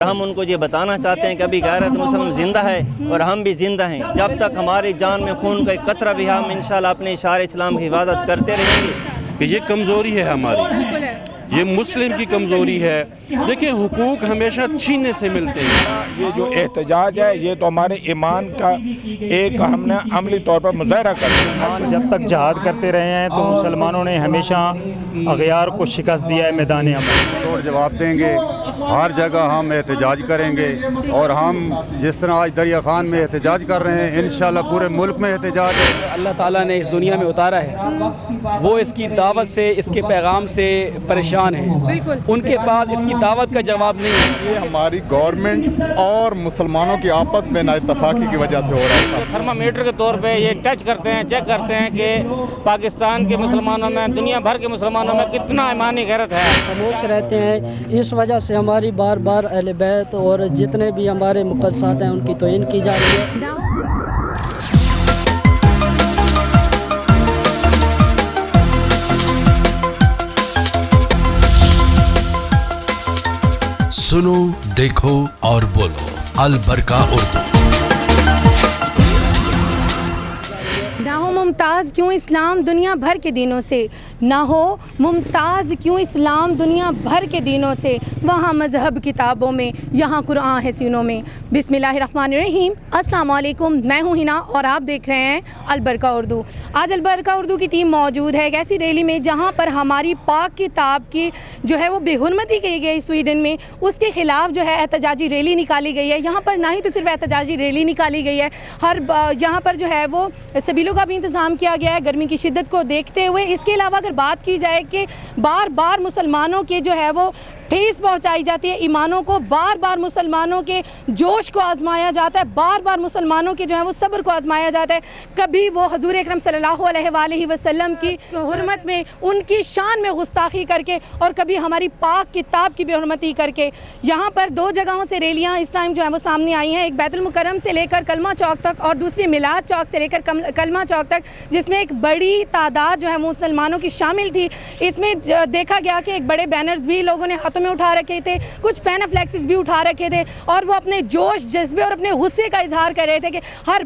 ہم ان کو یہ بتانا چاہتے ہیں کہ ابھی غیرت مسلم زندہ ہے اور ہم بھی زندہ ہیں. جب تک ہماری جان میں خون کا ایک قطرہ بھی ہے ہم انشاءاللہ اپنے اشعار اسلام کی حفاظت کرتے رہیں گے. کہ یہ کمزوری ہے ہماری، یہ مسلم کی کمزوری ہے. دیکھیں حقوق ہمیشہ چھیننے سے ملتے ہیں. یہ جو احتجاج ہے یہ تو ہمارے ایمان کا ایک ہم نے عملی طور پر مظاہرہ کر دیا. جب تک جہاد کرتے رہے ہیں تو مسلمانوں نے ہمیشہ اغیار کو شکست دیا ہے میدان عمل. توڑ جواب دیں گے، ہر جگہ ہم احتجاج کریں گے، اور ہم جس طرح آج دریا خان میں احتجاج کر رہے ہیں انشاءاللہ پورے ملک میں احتجاج ہے. اللہ تعالیٰ نے اس دنیا میں اتارا ہے، وہ اس کی دعوت سے، اس کے پیغام سے پریشان ہیں. ان کے پاس اس کی دعوت کا جواب نہیں ہے. یہ ہماری گورنمنٹ اور مسلمانوں کی آپس میں نا اتفاقی کی وجہ سے ہو رہا ہے. تھرمامیٹر کے طور پہ یہ ٹچ کرتے ہیں، چیک کرتے ہیں کہ پاکستان کے مسلمانوں میں، دنیا بھر کے مسلمانوں میں کتنا ایمانی غیرت ہے. خاموش رہتے ہیں، اس وجہ سے ہماری بار بار اہل بیت اور جتنے بھی ہمارے مقدسات ہیں ان کی توہین کی جا رہی ہے. سنو، دیکھو اور بولو البرکہ اردو. نہ ہو ممتاز کیوں اسلام دنیا بھر کے دینوں سے، نہ ہو ممتاز کیوں اسلام دنیا بھر کے دینوں سے. وہاں مذہب کتابوں میں، یہاں قرآن ہے سینوں میں. بسم اللہ الرحمن الرحیم. السلام علیکم، میں ہوں ہنا اور آپ دیکھ رہے ہیں البرکہ اردو. آج البرکہ اردو کی ٹیم موجود ہے ایک ایسی ریلی میں جہاں پر ہماری پاک کتاب کی جو ہے وہ بے حرمتی کی گئی سویڈن میں، اس کے خلاف جو ہے احتجاجی ریلی نکالی گئی ہے. یہاں پر نہ ہی تو صرف احتجاجی ریلی نکالی گئی ہے، یہاں پر جو ہے وہ سبیلوں کا بھی انتظام کیا گیا ہے گرمی کی شدت کو دیکھتے ہوئے. اس کے علاوہ اگر بات کی جائے کہ بار بار مسلمانوں کے جو ہے وہ ٹھیس پہنچائی جاتی ہے ایمانوں کو، بار بار مسلمانوں کے جوش کو آزمایا جاتا ہے، بار بار مسلمانوں کے جو ہے وہ صبر کو آزمایا جاتا ہے. کبھی وہ حضور اکرم صلی اللہ علیہ وآلہ وسلم کی حرمت میں، ان کی شان میں گستاخی کر کے، اور کبھی ہماری پاک کتاب کی بے حرمتی کر کے. یہاں پر دو جگہوں سے ریلیاں اس ٹائم جو ہے وہ سامنے آئی ہیں، ایک بیت المکرم سے لے کر کلمہ چوک تک اور دوسری میلاد چوک سے لے کر کلمہ چوک تک، جس میں ایک بڑی تعداد جو ہے مسلمانوں کی شامل تھی. اس میں دیکھا گیا کہ ایک بڑے بینرز بھی لوگوں نے ہاتھوں میں اٹھا رکھے تھے، کچھ پین فلیکسز بھی اٹھا رکھے تھے، اور وہ اپنے جوش جذبے اور اپنے غصے کا اظہار کر رہے تھے کہ ہر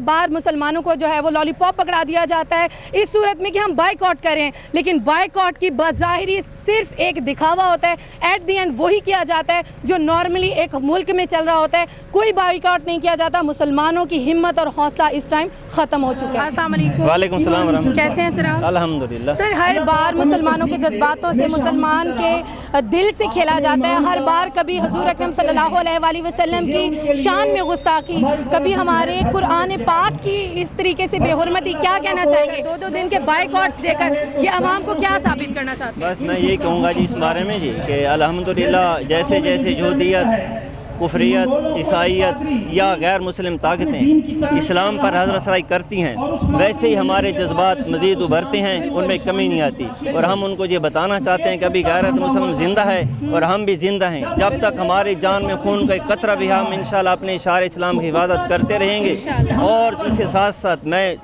بار مسلمانوں کو جو ہے وہ لالی پاپ پکڑا دیا جاتا ہے اس صورت میں کہ ہم بائیکاٹ کریں. لیکن بائیکاٹ کی بظاہری صرف ایک دکھاوا ہوتا ہے، ایٹ دی اینڈ وہی کیا جاتا ہے جو نارملی ایک ملک میں چل رہا ہوتا ہے. کوئی بائیکاٹ نہیں کیا جاتا. مسلمانوں کی ہمت اور حوصلہ اس ٹائم ختم ہو چکا ہے. السلام علیکم. وعلیکم السلام ورحمۃ اللہ. کیسے ہیں سر آپ؟ الحمدللہ. سر ہر بار مسلمانوں کے جذباتوں سے، مسلمان کے دل سے کھیلا جاتا ہے. ہر بار کبھی حضور اکرم صلی اللہ علیہ وآلہ وسلم کی شان میں گستاخی، کبھی ہمارے قرآن پاک کی اس طریقے سے بے حرمتی. کیا کہنا چاہیں گے؟ دو دن کے بائیکاٹس دے کر یہ عوام کو کیا ثابت کرنا چاہتے ہیں؟ بس میں یہی کہوں گا جی اس بارے میں جی کہ الحمدللہ جیسے جیسے یہودیت، کفریت، عیسائیت یا غیر مسلم طاقتیں اسلام پر حضرت سرائی کرتی ہیں، ویسے ہی ہمارے جذبات مزید ابھرتے ہیں، ان میں کمی نہیں آتی. اور ہم ان کو یہ بتانا چاہتے ہیں کہ ابھی غیرت مسلم زندہ ہے اور ہم بھی زندہ ہیں. جب تک ہماری جان میں خون کا ایک قطرہ بھی ہے ہم انشاءاللہ اپنے اشعار اسلام کی حفاظت کرتے رہیں گے. اور اس کے ساتھ ساتھ میں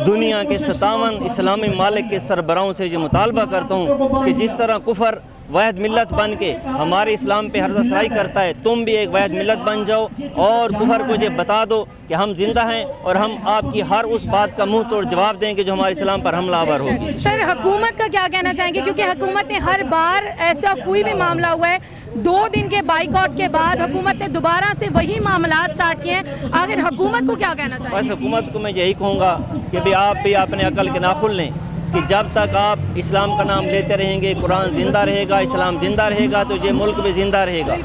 دنیا کے 57 اسلامی ممالک کے سربراہوں سے یہ مطالبہ کرتا ہوں کہ جس طرح کفر واحد ملت بن کے ہمارے اسلام پہ حضرت سرائی کرتا ہے، تم بھی ایک واحد ملت بن جاؤ اور کفر کو یہ بتا دو کہ ہم زندہ ہیں اور ہم آپ کی ہر اس بات کا منہ توڑ جواب دیں گے جو ہمارے اسلام پر حملہ آور ہوگی. سر حکومت کا کیا کہنا چاہیں گے؟ کیونکہ حکومت نے ہر بار ایسا کوئی بھی معاملہ ہوا ہے 2 دن کے بائیکاٹ کے بعد حکومت نے دوبارہ سے وہی معاملات سٹارٹ کیے ہیں. آخر حکومت کو کیا کہنا چاہیں گے؟ بس حکومت کو میں یہی کہوں گا کہ بھی آپ بھی اپنے عقل کے ناخن لیں کہ جب تک آپ اسلام کا نام لیتے رہیں گے، قرآن زندہ رہے گا، اسلام زندہ رہے گا تو یہ ملک بھی زندہ رہے گا.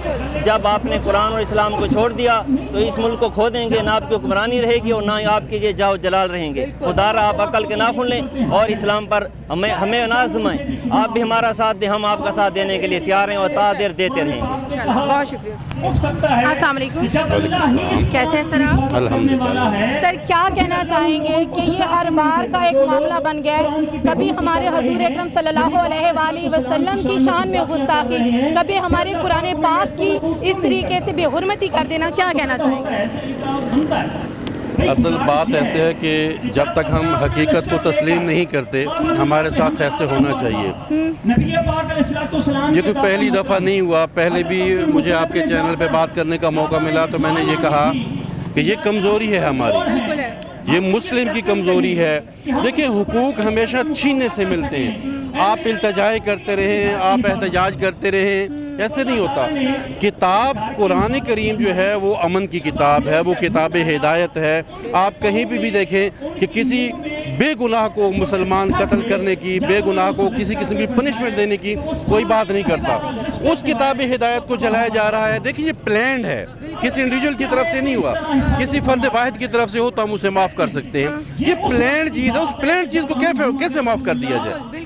جب آپ نے قرآن اور اسلام کو چھوڑ دیا تو اس ملک کو کھو دیں گے، نہ آپ کی حکمرانی رہے گی اور نہ آپ کے یہ جاؤ جلال رہیں گے. خدا را آپ عقل کے ناخن لیں اور اسلام پر ہمیں نہ آزمائیں. آپ بھی ہمارا ساتھ دیں، ہم آپ کا ساتھ دینے کے لیے تیار ہیں اور تا دیر دیتے رہیں گے. بہت شکریہ. السلام علیکم. کیسے ہیں سر آپ؟ الحمدللہ. سر کیا کہنا چاہیں گے کہ یہ ہر بار کا ایک معاملہ بن گیا ہے؟ کبھی ہمارے حضور اکرم صلی اللہ علیہ وآلہ وسلم کی شان میں گستاخی، کبھی ہمارے قرآن پاک کی اس طریقے سے بے حرمتی کر دینا. کیا کہنا چاہیں گے؟ اصل بات ایسے ہے کہ جب تک ہم حقیقت کو تسلیم نہیں کرتے ہمارے ساتھ ایسے ہونا چاہیے. یہ کوئی پہلی دفعہ نہیں ہوا, پہلے بھی مجھے آپ کے چینل پہ بات کرنے کا موقع ملا تو میں نے یہ کہا کہ یہ کمزوری ہے ہماری, یہ مسلم کی کمزوری ہے. دیکھیں حقوق ہمیشہ چھیننے سے ملتے ہیں. آپ التجائے کرتے رہیں, آپ احتجاج کرتے رہیں, ایسے نہیں ہوتا. کتاب قرآن کریم جو ہے وہ امن کی کتاب ہے, وہ کتاب ہدایت ہے. آپ کہیں بھی دیکھیں کہ کسی بے گناہ کو مسلمان قتل کرنے کی, بے گناہ کو کسی قسم کی پنشمنٹ دینے کی کوئی بات نہیں کرتا. اس کتاب ہدایت کو جلایا جا رہا ہے. دیکھیں یہ پلانڈ ہے, کسی انڈیویجول کی طرف سے نہیں ہوا, کسی فرد واحد کی طرف سے ہو تو ہم اسے معاف کر سکتے ہیں. یہ پلانڈ چیز ہے, اس پلانڈ چیز کو کیسے معاف کر دیا جائے؟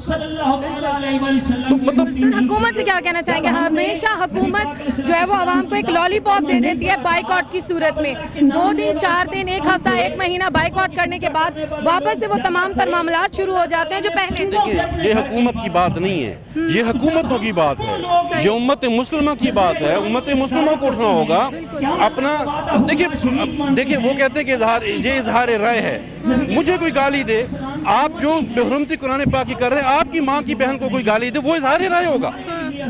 تو مطلب حکومت سے کیا کہنا چاہیں گے؟ ہمیشہ حکومت جو ہے وہ عوام کو ایک لالی پاپ دے دیتی ہے بائیکاٹ کی صورت میں. 2 دن 4 دن 1 ہفتہ 1 مہینہ بائیکاٹ کرنے کے بعد واپس سے وہ تمام تر معاملات شروع ہو جاتے ہیں جو پہلے تھے. یہ حکومت کی بات نہیں ہے, یہ حکومتوں کی بات ہے, یہ امت مسلمہ کی بات ہے. امت مسلمہ کو اٹھنا ہوگا اپنا. دیکھیں وہ کہتے ہیں کہ یہ اظہار رائے ہے. مجھے کوئی گالی دے, آپ جو بے حرمتی قرآن پاک کی کر رہے ہیں, آپ کی ماں کی بہن کو کوئی گالی دے, وہ اظہار رائے ہوگا؟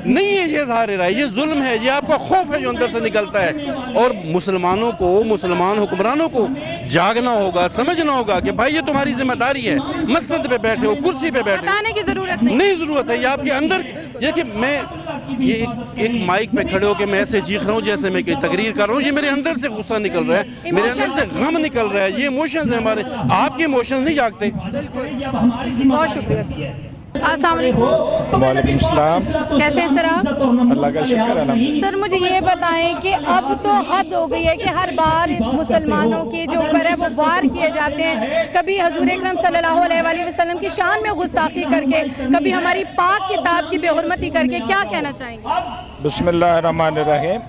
نہیں ہے, یہ اظہار رائے, یہ ظلم ہے, یہ آپ کا خوف ہے جو اندر سے نکلتا ہے. اور مسلمانوں کو, مسلمان حکمرانوں کو جاگنا ہوگا, سمجھنا ہوگا کہ بھائی یہ تمہاری ذمہ داری ہے. مسند پہ بیٹھے ہو, کرسی پہ بیٹھے ہو, بتانے کی ضرورت نہیں ضرورت ہے. یہ آپ کے اندر, یہ کہ میں یہ ایک مائک پہ کھڑے ہو کے میں ایسے چیخ رہا ہوں جیسے میں تقریر کر رہا ہوں. یہ میرے اندر سے غصہ نکل رہا ہے, میرے اندر سے غم نکل رہا ہے. یہ ایموشنز ہیں ہمارے, آپ کے ایموشنز نہیں جاگتے. بہت شکریہ. السلام علیکم. وعلیکم السلام. کیسے ہیں سر آپ؟ اللہ کا شکر الحمد. سر مجھے یہ بتائیں کہ اب تو حد ہو گئی ہے کہ ہر بار مسلمانوں کے جو اوپر ہے وہ وار کیے جاتے ہیں. کبھی حضور اکرم صلی اللہ علیہ وآلہ وسلم کی شان میں گستاخی کر کے, کبھی ہماری پاک کتاب کی بے حرمتی کر کے. کیا کہنا چاہیں گے؟ بسم اللہ الرحمن الرحیم.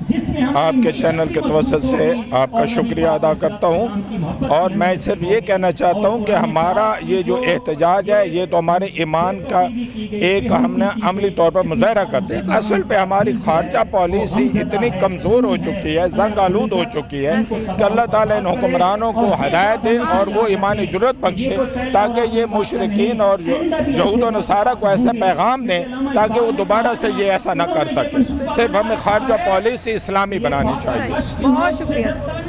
آپ کے چینل کے توسط سے آپ کا شکریہ ادا کرتا ہوں, اور میں صرف یہ کہنا چاہتا ہوں کہ ہمارا یہ جو احتجاج ہے یہ تو ہمارے ایمان کا ایک ہم نے عملی طور پر مظاہرہ کرتے ہیں. اصل پہ ہماری خارجہ پالیسی اتنی کمزور ہو چکی ہے, زنگ آلود ہو چکی ہے کہ اللہ تعالیٰ ان حکمرانوں کو ہدایت دے اور وہ ایمانی جرأت بخشے تاکہ یہ مشرکین اور یہود و نصارہ کو ایسا پیغام دیں تاکہ وہ دوبارہ سے یہ ایسا نہ کر سکے. صرف ہمیں خارجہ پالیسی اسلامی بنانی چاہیے. بہت شکریہ.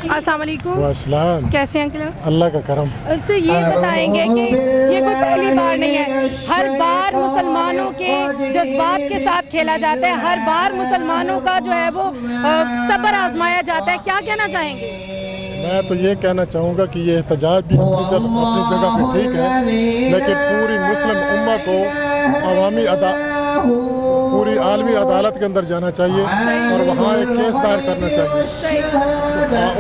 السلام علیکم. السلام. کیسے ہیں انکل؟ اللہ کا کرم. اس سے یہ بتائیں گے کہ یہ کوئی پہلی بار نہیں ہے, ہر بار مسلمانوں کے جذبات کے ساتھ کھیلا جاتا ہے, ہر بار مسلمانوں کا جو ہے وہ صبر آزمایا جاتا ہے. کیا کہنا چاہیں گے؟ میں تو یہ کہنا چاہوں گا کہ یہ احتجاج بھی اپنی جگہ پہ ٹھیک ہے, لیکن پوری مسلم امہ کو پوری عالمی عدالت کے اندر جانا چاہیے اور وہاں ایک کیس دائر کرنا چاہیے.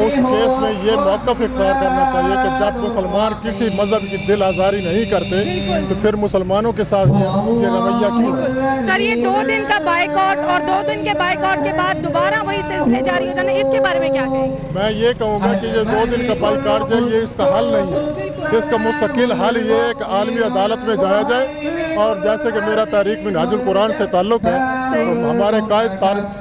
اس کیس میں یہ موقف اختیار کرنا چاہیے کہ جب مسلمان کسی مذہب کی دل آزاری نہیں کرتے تو پھر مسلمانوں کے ساتھ یہ رویہ کیوں ہے؟ سر یہ 2 دن کا بائیکاٹ اور 2 دن کے بائیکاٹ کے بعد دوبارہ وہی سلسلے جاری ہو جانا, اس کے بارے میں کیا کہیں گے؟ میں یہ کہوں گا کہ یہ 2 دن کا بائیکاٹ جو ہے یہ اس کا حل نہیں ہے. اس کا مستقل حل یہ ہے کہ عالمی عدالت میں جایا جائے. اور جیسے کہ میرا تحریک منہاج القرآن سے تعلق ہے, تو ہمارے قائد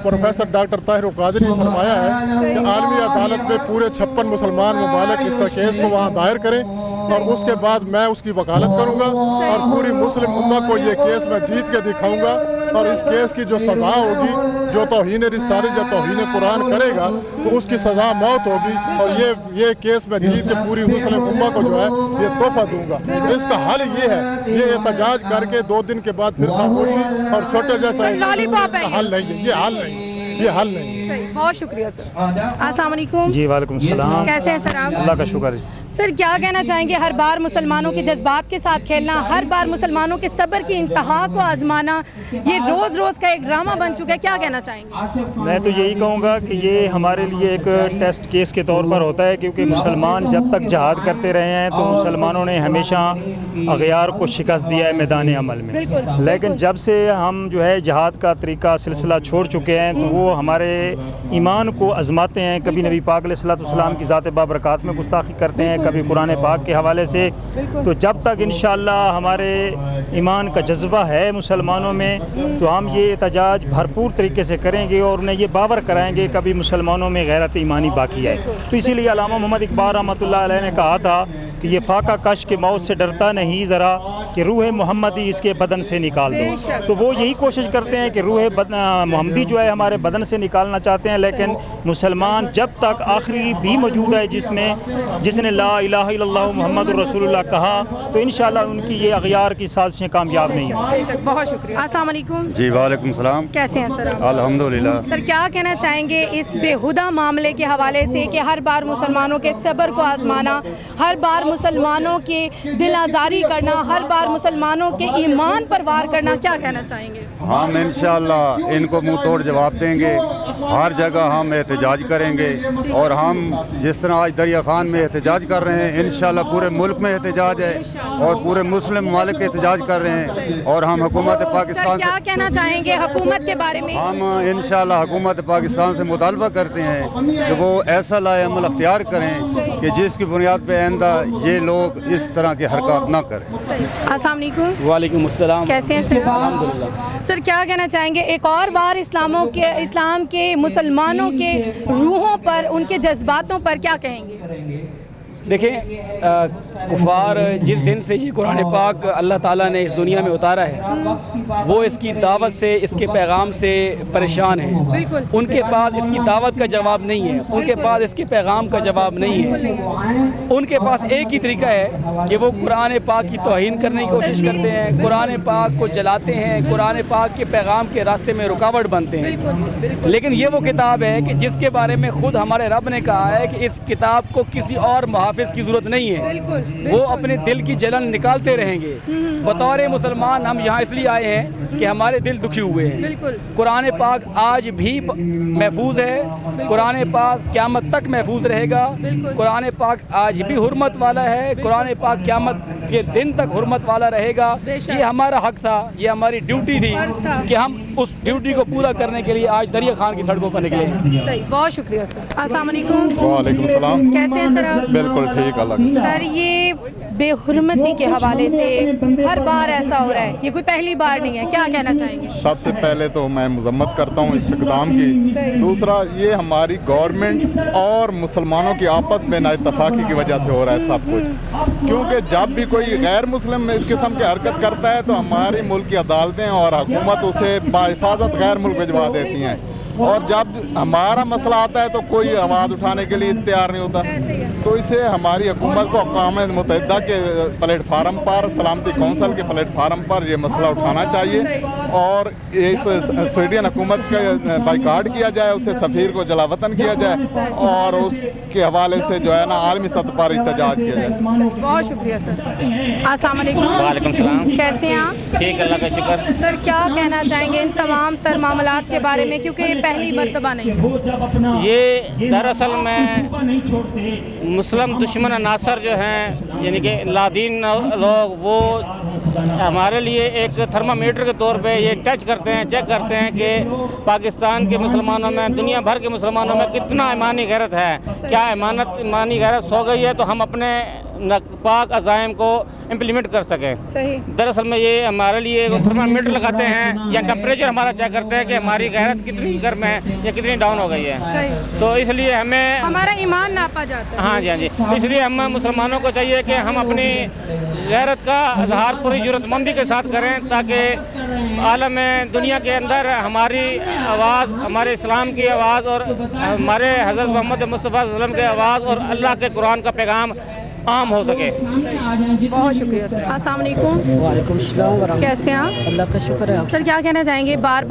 پروفیسر ڈاکٹر طاہر القادری نے فرمایا ہے کہ عالمی عدالت میں پورے 56 مسلمان ممالک اس کا کیس کو وہاں دائر کریں, اور اس کے بعد میں اس کی وکالت کروں گا اور پوری مسلم امہ کو یہ کیس میں جیت کے دکھاؤں گا. اور اس کیس کی جو سزا ہوگی, جو توہین رسالت, جو توہین قرآن کرے گا تو اس کی سزا موت ہوگی. اور یہ کیس میں جیت کے پوری مسلم امہ کو جو ہے یہ تحفہ دوں گا. اس کا حل یہ ہے, یہ احتجاج کر کے 2 دن کے بعد پھر خاموشی اور چھوٹے جیسا حل نہیں ہے. یہ حل نہیں, یہ حل نہیں. بہت شکریہ سر. السلام علیکم. جی وعلیکم السلام. کیسے ہیں سر آپ؟ اللہ کا شکر. سر کیا کہنا چاہیں گے؟ ہر بار مسلمانوں کے جذبات کے ساتھ کھیلنا, ہر بار مسلمانوں کے صبر کی انتہا کو آزمانا, یہ روز روز کا ایک ڈرامہ بن چکا ہے. کیا کہنا چاہیں گے؟ میں تو یہی کہوں گا کہ یہ ہمارے لیے ایک ٹیسٹ کیس کے طور پر ہوتا ہے, کیونکہ مسلمان جب تک جہاد کرتے رہے ہیں تو مسلمانوں نے ہمیشہ اغیار کو شکست دیا ہے میدان عمل میں. لیکن جب سے ہم جو ہے جہاد کا طریقہ سلسلہ چھوڑ چکے ہیں تو وہ ہمارے ایمان کو آزماتے ہیں. کبھی نبی پاک علیہ الصلوۃ والسلام کی ذات بابرکات میں گستاخی کرتے ہیں, کبھی قرآن پاک کے حوالے سے. تو جب تک انشاءاللہ ہمارے ایمان کا جذبہ ہے مسلمانوں میں تو ہم یہ احتجاج بھرپور طریقے سے کریں گے اور انہیں یہ باور کرائیں گے کبھی مسلمانوں میں غیرت ایمانی باقی ہے. تو اسی لیے علامہ محمد اقبال رحمۃ اللہ علیہ نے کہا تھا کہ یہ فاقہ کش کے موت سے ڈرتا نہیں ذرا کہ روح محمدی اس کے بدن سے نکال دو. تو وہ یہی کوشش کرتے ہیں کہ روح محمدی جو ہے ہمارے بدن سے نکالنا چاہتے ہیں، لیکن مسلمان جب تک آخری بھی موجود ہے جس نے لا الہ الا اللہ محمد الرسول اللہ کہا تو انشاءاللہ ان کی یہ اغیار کی سازشیں کامیاب نہیں ہیں. بہت شکریہ. السلام علیکم. جی وعلیکم السلام. کیسے ہیں سر؟ الحمدللہ. سر کیا کہنا چاہیں گے اس بے ہدہ معاملے کے حوالے سے کہ ہر بار مسلمانوں کے صبر کو آزمانا، ہر بار مسلمانوں کے دل آزاری کرنا، ہر بار مسلمانوں کے ایمان پر وار کرنا، کیا کہنا چاہیں گے؟ ہم انشاءاللہ ان کو منہ توڑ جواب دیں گے. ہر جگہ ہم احتجاج کریں گے اور ہم جس طرح آج دریا خان میں احتجاج کر رہے ہیں انشاءاللہ پورے ملک میں احتجاج ہے اور پورے مسلم ممالک احتجاج کر رہے ہیں. اور ہم حکومت پاکستان کیا کہنا چاہیں گے حکومت کے بارے میں؟ ہم انشاءاللہ حکومت پاکستان سے مطالبہ کرتے ہیں کہ وہ ایسا لائے عمل اختیار کریں کہ جس کی بنیاد پہ آئندہ یہ لوگ اس طرح کی حرکات نہ کریں. السلام علیکم. وعلیکم السلام. کیسے ہیں سر؟ الحمدللہ. سر کیا کہنا چاہیں گے ایک اور بار اسلام کے مسلمانوں کے روحوں پر، ان کے جذباتوں پر کیا کہیں گے؟ دیکھیں کفار جس دن سے یہ قرآن پاک اللہ تعالیٰ نے اس دنیا میں اتارا ہے وہ اس کی دعوت سے، اس کے پیغام سے پریشان ہیں. ان کے پاس اس کی دعوت کا جواب نہیں ہے، ان کے پاس اس کے پیغام کا جواب نہیں ہے. ان کے پاس ایک ہی طریقہ ہے کہ وہ قرآن پاک کی توہین کرنے کی کوشش کرتے ہیں، قرآن پاک کو جلاتے ہیں، قرآن پاک کے پیغام کے راستے میں رکاوٹ بنتے ہیں. لیکن یہ وہ کتاب ہے کہ جس کے بارے میں خود ہمارے رب نے کہا ہے کہ اس کتاب کو کسی اور محافظ کی ضرورت نہیں ہے، وہ اپنے دل کی جلن نکالتے رہیں گے. بطور مسلمان ہم یہاں اس لیے آئے ہیں کہ ہمارے دل دکھی ہوئے ہیں. قرآن پاک آج بھی محفوظ ہے، قرآن پاک قیامت تک محفوظ رہے گا. قرآن پاک آج بھی حرمت والا ہے، قرآن پاک قیامت کے دن تک حرمت والا رہے گا. یہ ہمارا حق تھا، یہ ہماری ڈیوٹی تھی کہ ہم اس ڈیوٹی کو پورا کرنے کے لیے آج دریا خان کی سڑکوں پر نکلے. بہت شکریہ سر. السلام علیکم. وعلیکم السلام. کیسے ہیں سر آپ؟ بالکل ٹھیک. سر یہ بے حرمتی کے حوالے سے ہر بار ایسا ہو رہا ہے، یہ کوئی پہلی بار نہیں ہے، کیا کہنا چاہیں گے؟ سب سے پہلے تو میں مذمت کرتا ہوں اس اقدام کی. دوسرا یہ ہماری گورنمنٹ اور مسلمانوں کی آپس میں نااتفاقی کی وجہ سے ہو رہا ہے سب کچھ. کیونکہ جب بھی کوئی غیر مسلم اس قسم کی حرکت کرتا ہے تو ہماری ملک کی عدالتیں اور حکومت اسے باحفاظت غیر ملک بھجوا دیتی ہیں. اور جب ہمارا مسئلہ آتا ہے تو کوئی آواز اٹھانے کے لیے تیار نہیں ہوتا. تو اسے ہماری حکومت کو اقوام متحدہ کے پلیٹ فارم پر، سلامتی کونسل کے پلیٹ فارم پر یہ مسئلہ اٹھانا چاہیے اور اس سویڈین حکومت کا بائیکاٹ کیا جائے، اسے سفیر کو جلا وطن کیا جائے اور اس کے حوالے سے جو ہے نا عالمی سطح پر احتجاج کیا جائے. بہت شکریہ سر. السلام علیکم. وعلیکم السلام. کیسے ہیں آپ؟ ٹھیک، اللہ کا شکر. سر کیا کہنا چاہیں گے ان تمام تر معاملات کے بارے میں، کیونکہ یہ پہلی مرتبہ نہیں؟ یہ دراصل میں مسلم دشمن عناصر جو ہیں یعنی کہ لادین لوگ وہ ہمارے لیے ایک تھرمامیٹر کے طور پہ یہ ٹچ کرتے ہیں، چیک کرتے ہیں کہ پاکستان کے مسلمانوں میں، دنیا بھر کے مسلمانوں میں کتنا ایمانی غیرت ہے. کیا ایمانی غیرت سو گئی ہے تو ہم اپنے پاک عزائم کو امپلیمنٹ کر سکیں. دراصل میں یہ ہمارے لیے تھرمامیٹر لگاتے ہیں یا ٹمپریچر ہمارا چیک کرتے ہیں کہ ہماری غیرت کتنی گرم ہے یا کتنی ڈاؤن ہو گئی ہے. تو اس لیے ہمیں ہمارا ایمان ناپا جاتا ہے. ہاں جی. اس لیے ہم مسلمانوں کو چاہیے کہ ہم اپنی غیرت کا اظہار پوری جرات مندی کے ساتھ کریں تاکہ عالم دنیا کے اندر ہماری آواز، ہمارے اسلام کی آواز اور ہمارے حضرت محمد مصطفیٰ صلی اللہ علیہ وسلم کی آواز اور اللہ کے قرآن کا پیغام عام ہو سکے. بہت شکریہ سر. السلام علیکم. وعلیکم السلام ورحمۃ اللہ. کیسے ہیں؟ اللہ کا شکر ہے. سر کیا کہنا چاہیں گے بار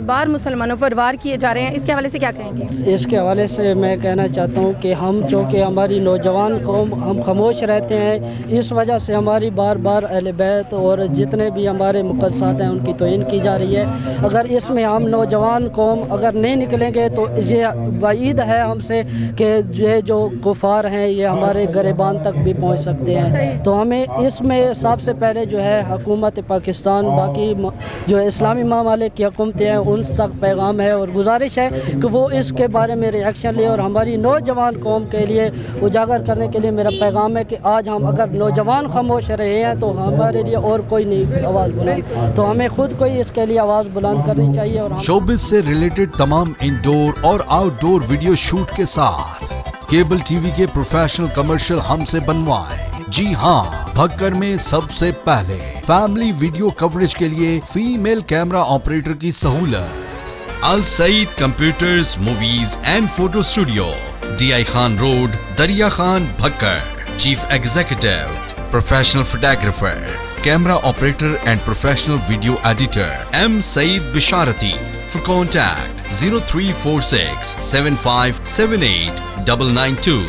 بار مسلمانوں پر وار کیے جا رہے ہیں، اس کے حوالے سے کیا کہیں گے؟ اس کے حوالے سے میں کہنا چاہتا ہوں کہ ہم چونکہ ہماری نوجوان قوم ہم خاموش رہتے ہیں، اس وجہ سے ہماری بار اہل بیت اور جتنے بھی ہمارے مقدسات ہیں ان کی توہین کی جا رہی ہے. اگر اس میں ہم نوجوان قوم اگر نہیں نکلیں گے تو یہ بعید ہے ہم سے کہ یہ جو کفار ہیں یہ ہمارے گریبان تک تک بھی پہنچ سکتے ہیں. تو ہمیں اس میں سب سے پہلے جو ہے حکومت پاکستان, باقی جو اسلامی ممالک کی حکومتیں ہیں, ان تک پیغام ہے اور گزارش ہے کہ وہ اس کے بارے میں ریئیکشن لے. اور ہماری نوجوان قوم کے لیے اجاگر کرنے کے لیے میرا پیغام ہے کہ آج ہم اگر نوجوان خاموش رہے ہیں تو ہمارے لیے اور کوئی نہیں آواز بلند, تو ہمیں خود کو ہی اس کے لیے آواز بلند کرنی چاہیے. اور شوبز سے ریلیٹڈ تمام انڈور اور آؤٹ ڈور ویڈیو شوٹ کے ساتھ کیبل ٹی وی کے پروفیشنل کمرشل ہم سے بنوائیں. جی ہاں, بھکر میں سب سے پہلے فیملی ویڈیو کوریج کے لیے فیمیل کیمرہ آپریٹر کی سہولت. Al Saeed computers, movies and photo studio, D I Khan road, Darya Khan, Bhakkar. Chief executive, professional photographer, camera operator and professional video editor M Saeed Basharati. For contact 0346 7578 992.